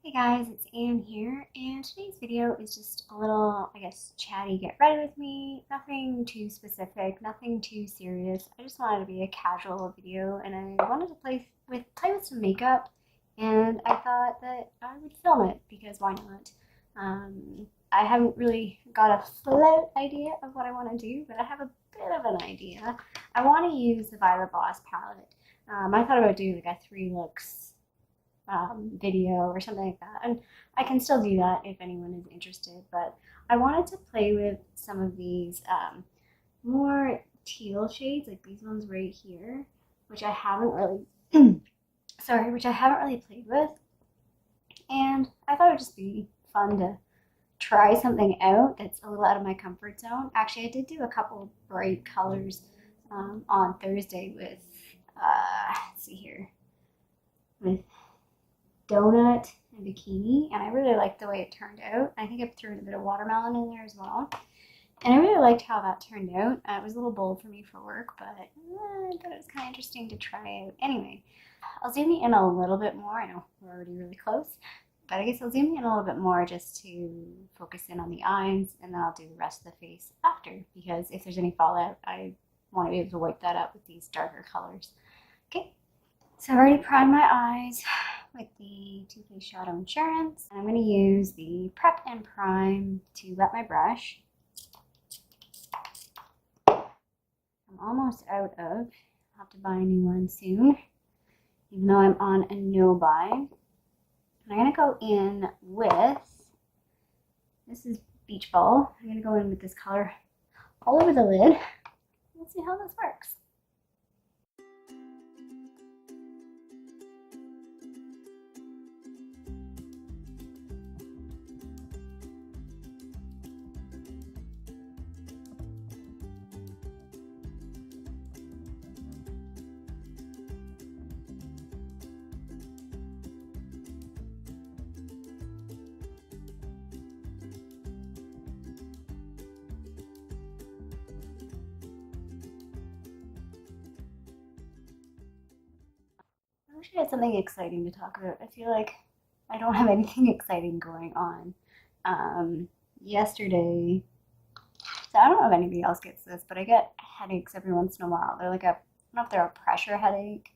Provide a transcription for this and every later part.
Hey guys, it's Anne here, and today's video is just a little, chatty, get ready with me. Nothing too specific, nothing too serious. I just wanted to be a casual video, and I wanted to play with some makeup, and I thought that I would film it, because why not? I haven't really got a full-out idea of what I want to do, but I have a bit of an idea. I want to use the Violet Voss palette. I thought about doing like a 3 looks video or something like that, and I can still do that if anyone is interested, but I wanted to play with some of these more teal shades, like these ones right here, which I haven't really which I haven't really played with, and I thought it would just be fun to try something out that's a little out of my comfort zone. Actually, I did do a couple bright colors on Thursday with let's see here, with Donut and Bikini, and I really liked the way it turned out. I think I threw in a bit of watermelon in there as well, and I really liked how that turned out. It was a little bold for me for work, but I thought it was kind of interesting to try out. Anyway, I'll zoom in a little bit more. I know we're already really close, but I guess I'll zoom in a little bit more just to focus in on the eyes, and then I'll do the rest of the face after, because if there's any fallout, I want to be able to wipe that out with these darker colors. Okay, so I've already primed my eyes with the Too Faced Shadow Insurance, and I'm going to use the Prep and Prime to wet my brush. I'm almost out of. I'll have to buy a new one soon, even though I'm on a no buy. And I'm going to go in with, this is Beach Ball. I'm going to go in with this color all over the lid. Let's see how this works. I wish I had something exciting to talk about. I feel like I don't have anything exciting going on. Yesterday, so I don't know if anybody else gets this, but I get headaches every once in a while. They're like I don't know if they're a pressure headache,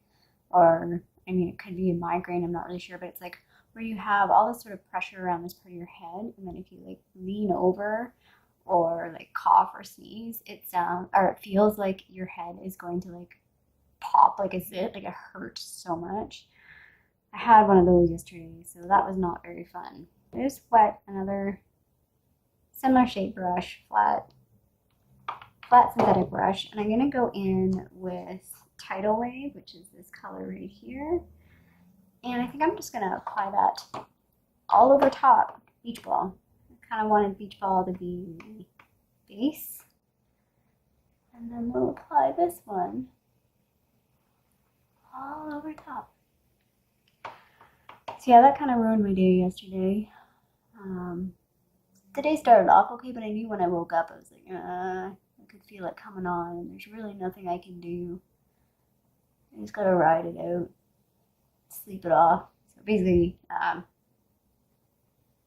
or, I mean, it could be a migraine, I'm not really sure, but it's like where you have all this sort of pressure around this part of your head, and then if you like lean over or like cough or sneeze, it feels like your head is going to like pop like a zit, like it hurts so much. I had one of those yesterday, so that was not very fun. I just wet another similar shade brush, flat synthetic brush, and I'm gonna go in with Tidal Wave, which is this color right here, and I think I'm just gonna apply that all over top Beach Ball. I kind of wanted Beach Ball to be the base, and then we'll apply this one all over top. So yeah, that kind of ruined my day yesterday. The day started off okay, but I knew when I woke up, I was like, I could feel it coming on, and there's really nothing I can do. I just gotta ride it out, sleep it off. So basically,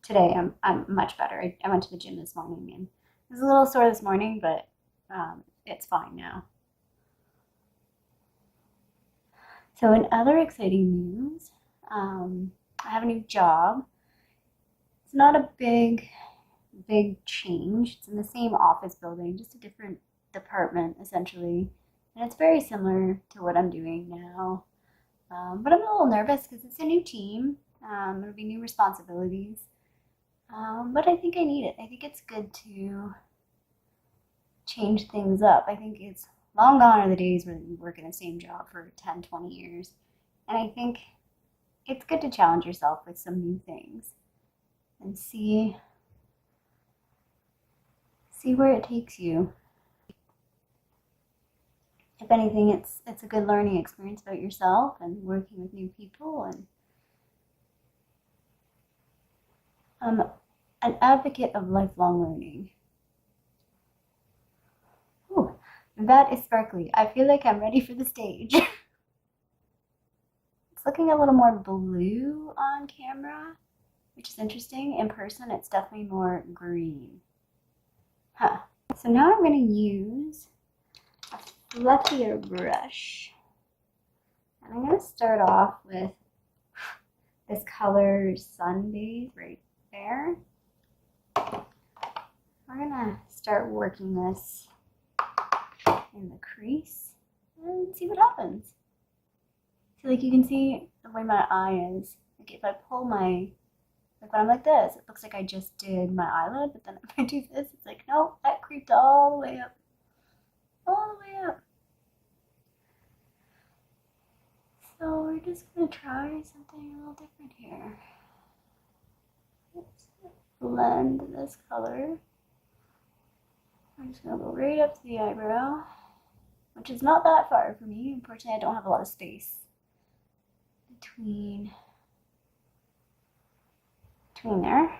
today I'm much better. I went to the gym this morning, and it was a little sore this morning, but it's fine now. So in other exciting news, I have a new job. It's not a big change. It's in the same office building, just a different department essentially, and it's very similar to what I'm doing now. But I'm a little nervous because it's a new team. It'll be new responsibilities, but I think I need it. I think it's good to change things up. I think it's long gone are the days where you work in the same job for 10, 20 years. And I think it's good to challenge yourself with some new things and see where it takes you. If anything, it's a good learning experience about yourself and working with new people. And I'm an advocate of lifelong learning. Ooh, that is sparkly. I feel like I'm ready for the stage. It's looking a little more blue on camera. which is interesting. In person, it's definitely more green. Huh. So now I'm going to use a fluffier brush. And I'm going to start off with this color Sun Beige right there. We're going to start working this in the crease and see what happens. So like you can see the way my eye is. Like if I pull my, like when I'm like this, it looks like I just did my eyelid, but then if I do this, it's like, nope, that creeped all the way up. All the way up. So we're just going to try something a little different here. Let's blend this color. I'm just going to go right up to the eyebrow, which is not that far for me. Unfortunately, I don't have a lot of space between there.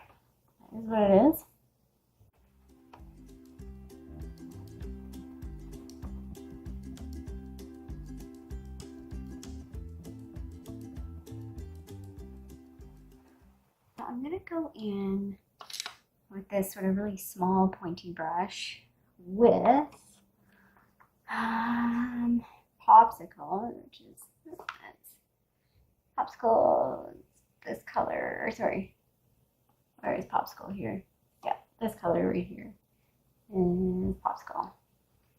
That is what it is. I'm going to go in with this sort of really small pointy brush with Popsicle, which is Popsicle, this color, or sorry, where is Popsicle here? Yeah, this color right here is Popsicle.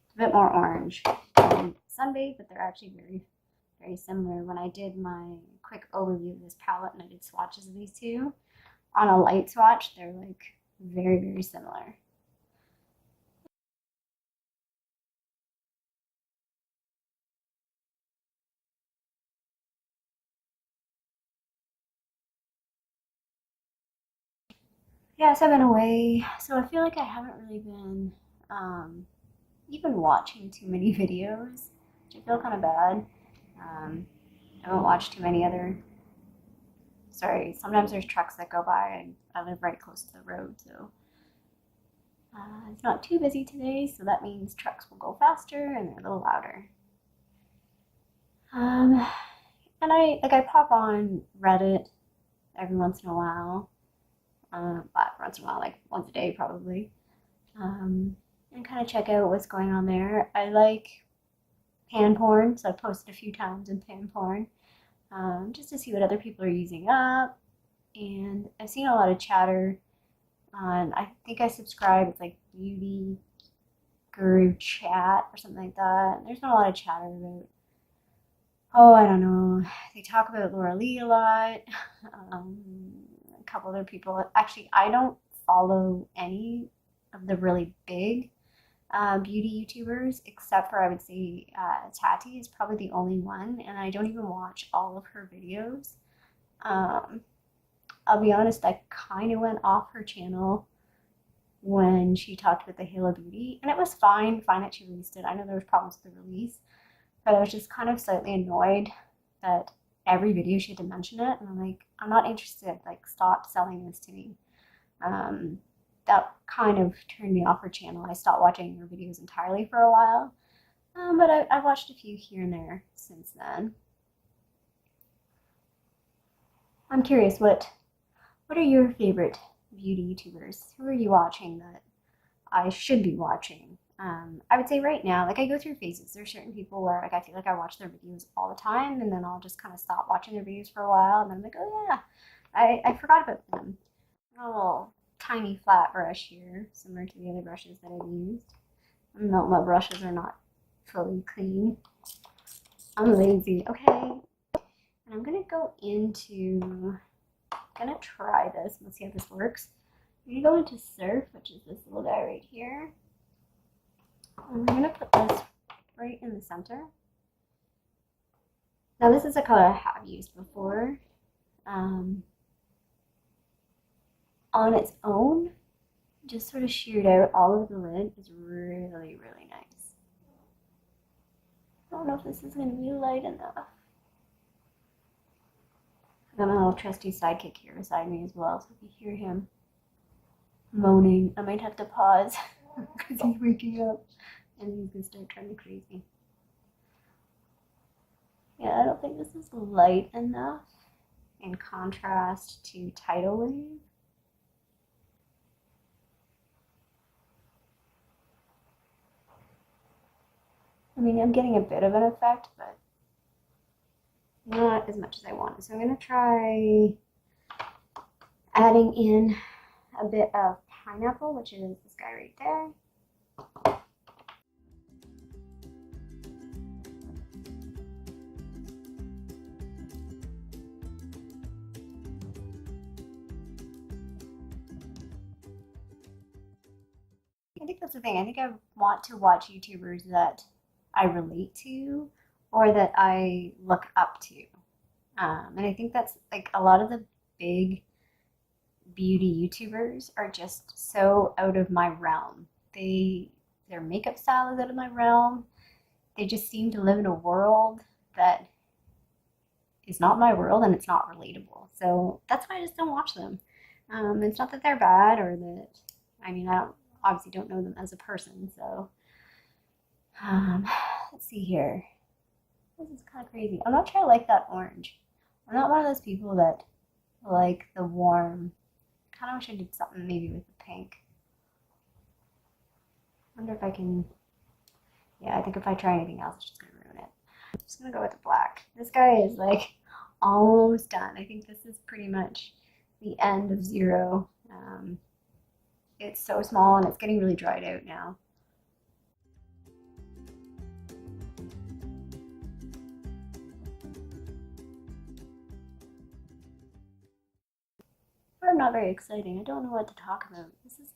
It's a bit more orange than Sunbeige, but they're actually very, very similar. When I did my quick overview of this palette and I did swatches of these two, on a light swatch, they're like very, very similar. Yeah, so I've been away, so I feel like I haven't really been even watching too many videos, which I feel kind of bad. I haven't watched too many other, sorry, sometimes there's trucks that go by and I live right close to the road, so it's not too busy today, so that means trucks will go faster and they're a little louder. And I pop on Reddit every once in a while, once in a while, like once a day probably, and kind of check out what's going on there. I like pan porn, so I've posted a few times in pan porn, just to see what other people are using up, and I've seen a lot of chatter on, I think I subscribe, it's like Beauty Guru Chat or something like that. There's been a lot of chatter about, oh, I don't know, they talk about Laura Lee a lot, a couple other people. Actually, I don't follow any of the really big beauty YouTubers, except for, I would say, Tarte is probably the only one, and I don't even watch all of her videos. I'll be honest, I kind of went off her channel when she talked about the Halo Beauty, and it was fine that she released it. I know there was problems with the release, but I was just kind of slightly annoyed that every video she had to mention it, and I'm like, I'm not interested, like, stop selling this to me. That kind of turned me off her channel. I stopped watching her videos entirely for a while, but I've watched a few here and there since then. I'm curious, what are your favorite beauty YouTubers? Who are you watching that I should be watching? I would say right now, like, I go through phases. There's certain people where, like, I feel like I watch their videos all the time, and then I'll just kind of stop watching their videos for a while, and then I'm like, oh yeah, I forgot about them. A little tiny flat brush here, similar to the other brushes that I've used. No, my brushes are not fully clean. I'm lazy. Okay, and I'm gonna go into, I'm gonna try this. Let's see how this works. I'm gonna go into Surf, which is this little guy right here. And I'm gonna put this right in the center. Now this is a color I have used before. On its own, just sort of sheared out all over the lid, is really, really nice. I don't know if this is going to be light enough. I got my little trusty sidekick here beside me as well, so if you hear him moaning, I might have to pause because he's waking up and he's going to start trying to crazy. Yeah, I don't think this is light enough. in contrast to Tidal Wave. I mean, I'm getting a bit of an effect, but not as much as I wanted. So I'm going to try adding in a bit of pineapple, which is this guy right there. I think that's the thing. I think I want to watch YouTubers that I relate to or that I look up to. And I think that's like a lot of the big beauty YouTubers are just so out of my realm. Their makeup style is out of my realm. They just seem to live in a world that is not my world, and it's not relatable. So that's why I just don't watch them. It's not that they're bad or that, I mean, I obviously don't know them as a person. So let's see here. This is kind of crazy. I'm not sure I like that orange. I'm not one of those people that like the warm. Kind of wish I did something maybe with the pink. Wonder if I can. Yeah, I think if I try anything else, it's just gonna ruin it. I'm just gonna go with the black. This guy is like almost done. I think this is pretty much the end of zero. It's so small and it's getting really dried out now. Or not very exciting. I don't know what to talk about.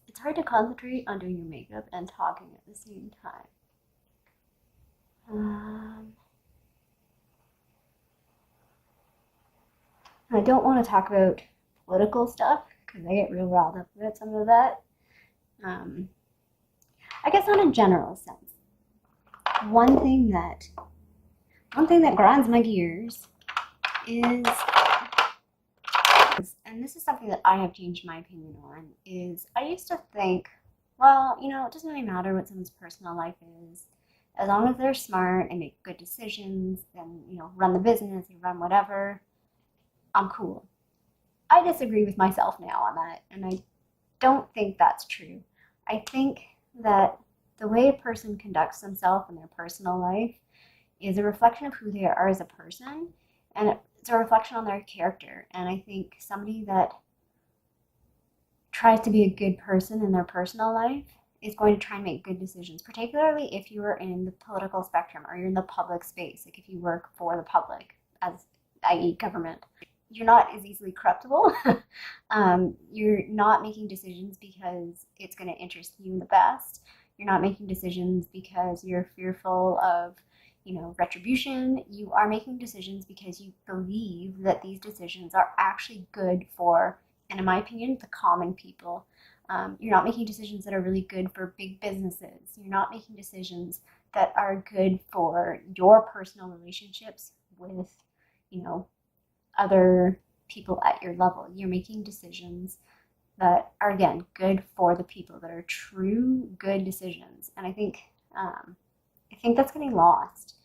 It's hard to concentrate on doing your makeup and talking at the same time. I don't want to talk about political stuff because I get real riled up about some of that. I guess on a general sense, one thing that grinds my gears is, and this is something that I have changed my opinion on, is I used to think, well, you know, it doesn't really matter what someone's personal life is. As long as they're smart and make good decisions and, you know, run the business and run whatever, I'm cool. I disagree with myself now on that, and I don't think that's true. I think that the way a person conducts themselves in their personal life is a reflection of who they are as a person, and it's a reflection on their character. And I think somebody that tries to be a good person in their personal life is going to try and make good decisions, particularly if you are in the political spectrum or you're in the public space, like if you work for the public, as i.e. government. You're not as easily corruptible. You're not making decisions because it's going to interest you the best. You're not making decisions because you're fearful of, you know, retribution. You are making decisions because you believe that these decisions are actually good for, and in my opinion, the common people. You're not making decisions that are really good for big businesses. You're not making decisions that are good for your personal relationships with, you know, other people at your level. You're making decisions that are, again, good for the people, that are true good decisions. And I think that's getting lost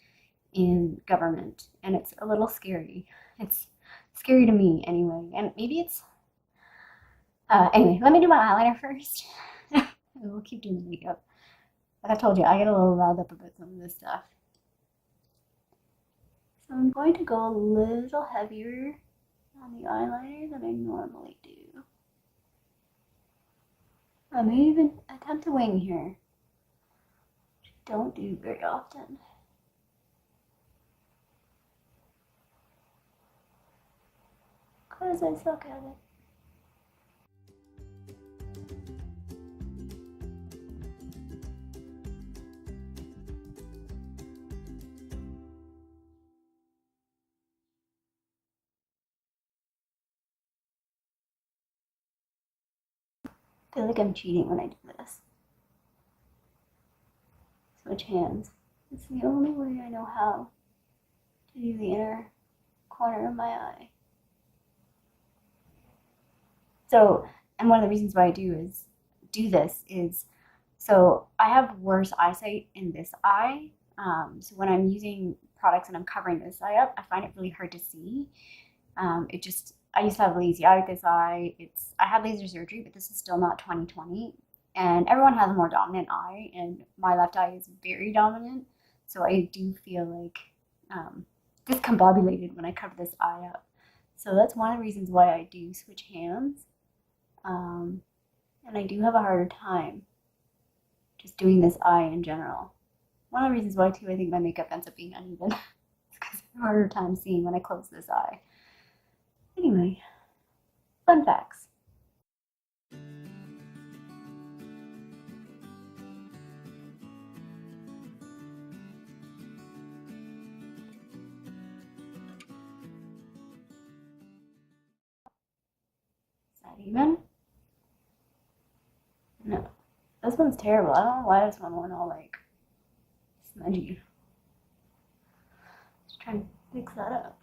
in government, and it's a little scary. It's scary to me anyway, and maybe it's anyway, let me do my eyeliner first. We'll keep doing the makeup. Like I told you, I get a little riled up about some of this stuff. So I'm going to go a little heavier on the eyeliner than I normally do. I may even attempt a wing here, which I don't do very often. Because I suck at it. I feel like I'm cheating when I do this. Switch hands. It's the only way I know how to do the inner corner of my eye. So, and one of the reasons why I do this is, so I have worse eyesight in this eye. So when I'm using products and I'm covering this eye up, I find it really hard to see. I used to have lazy eye with this eye. I had laser surgery, but this is still not 2020. And everyone has a more dominant eye, and my left eye is very dominant. So I do feel like discombobulated when I cover this eye up. So that's one of the reasons why I do switch hands. And I do have a harder time just doing this eye in general. One of the reasons why, too, I think my makeup ends up being uneven. It's because I have a harder time seeing when I close this eye. Anyway, fun facts. Is that even? No. This one's terrible. I don't know why this one went all like smudgy. Just trying to fix that up.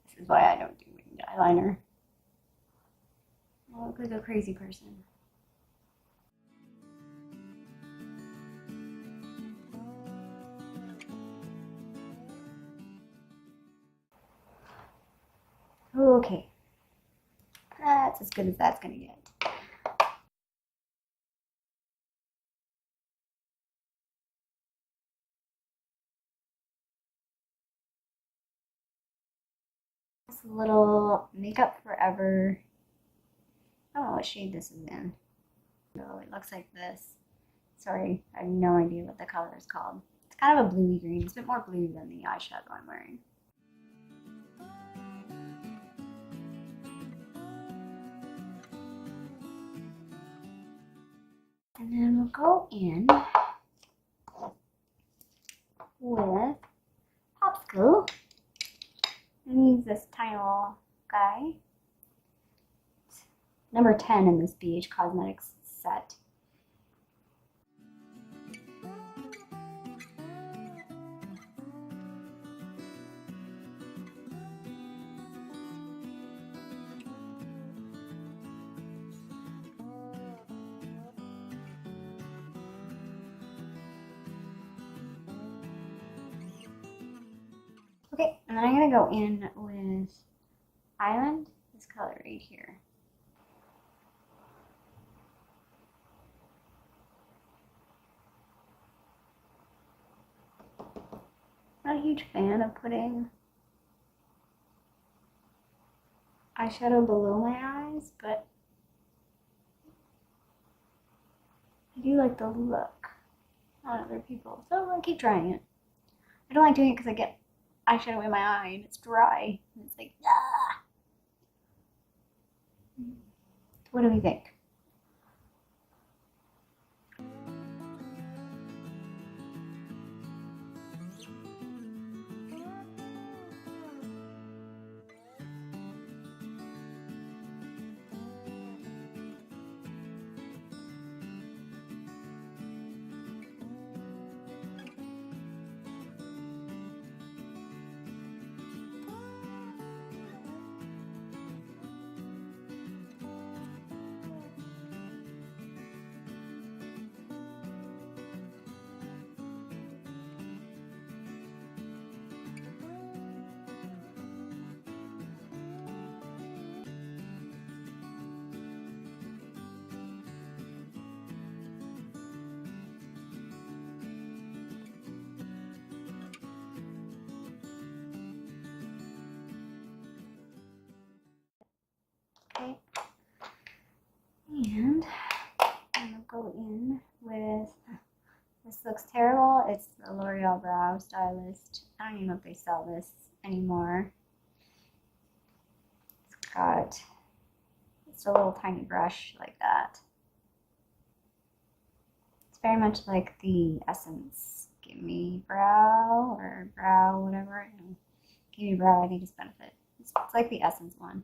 This is why I don't do winged eyeliner. I look like a crazy person. Okay. That's as good as that's gonna get. This little Makeup Forever. I don't know what shade this is in. No, it looks like this. Sorry, I have no idea what the color is called. It's kind of a bluey green. It's a bit more blue than the eyeshadow I'm wearing. And then we'll go in with Popsicle. I'm use this tiny little guy. It's number 10 in this Beige Cosmetics set. Okay, and then I'm going to go in with Island, this color right here. Not a huge fan of putting eyeshadow below my eyes, but I do like the look on other people, so I'm going to keep trying it. I don't like doing it because I get eyeshadow in my eye and it's dry and it's like, ah. What do we think? Okay, and I'm gonna go in with, this looks terrible, it's the L'Oreal Brow Stylist. I don't even know if they sell this anymore. It's got just a little tiny brush like that. It's very much like the Essence Gimme Brow, or Brow, whatever. Gimme Brow, I think is Benefit. It's like the Essence one.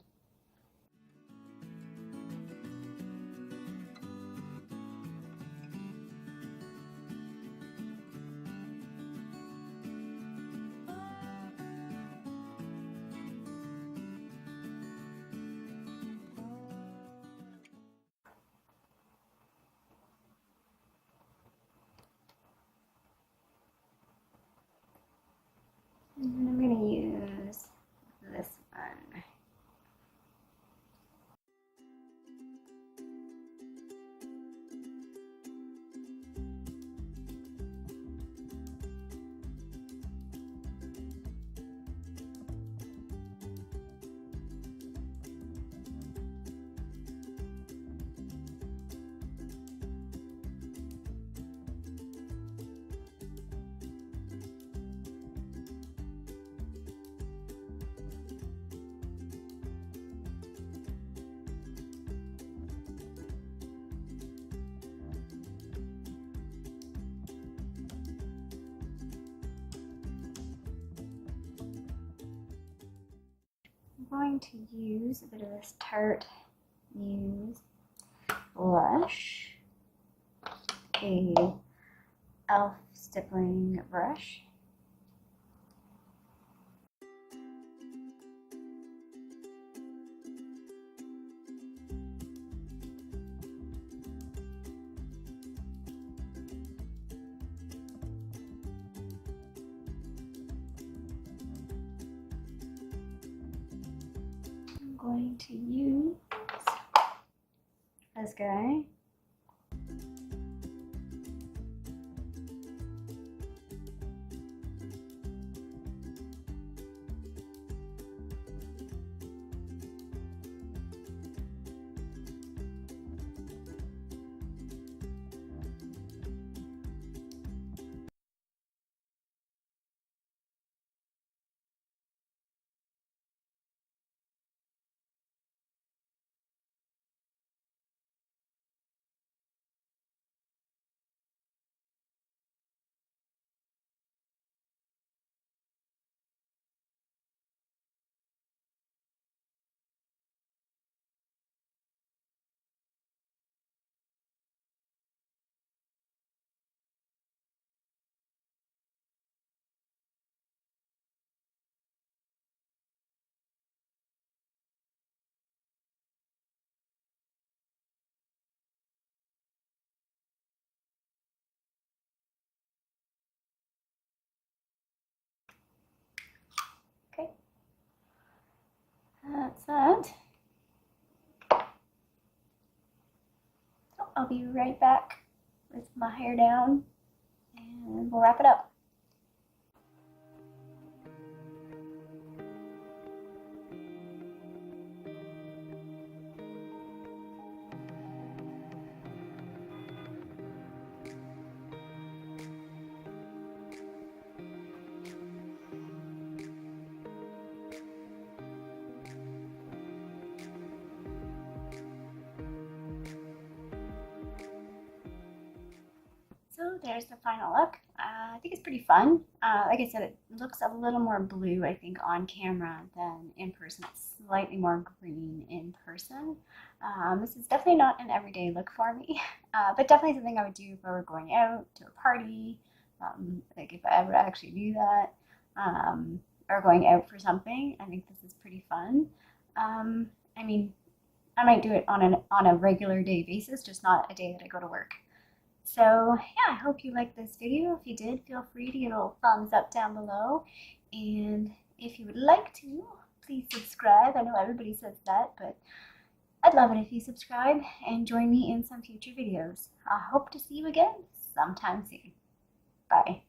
going to use a bit of this Tarte Muse blush, a e.l.f. stippling brush, I'm going to use this guy. Okay, that's that. So I'll be right back with my hair down and we'll wrap it up. So there's the final look. I think it's pretty fun. Like I said, it looks a little more blue, I think, on camera than in person. It's slightly more green in person. This is definitely not an everyday look for me, but definitely something I would do if I were going out to a party, like if I ever actually do that, or going out for something. I think this is pretty fun. I mean, I might do it on a regular day basis, just not a day that I go to work. So yeah, I hope you liked this video. If you did, feel free to give a little thumbs up down below. And if you would like to, please subscribe. I know everybody says that, but I'd love it if you subscribe and join me in some future videos. I hope to see you again sometime soon. Bye.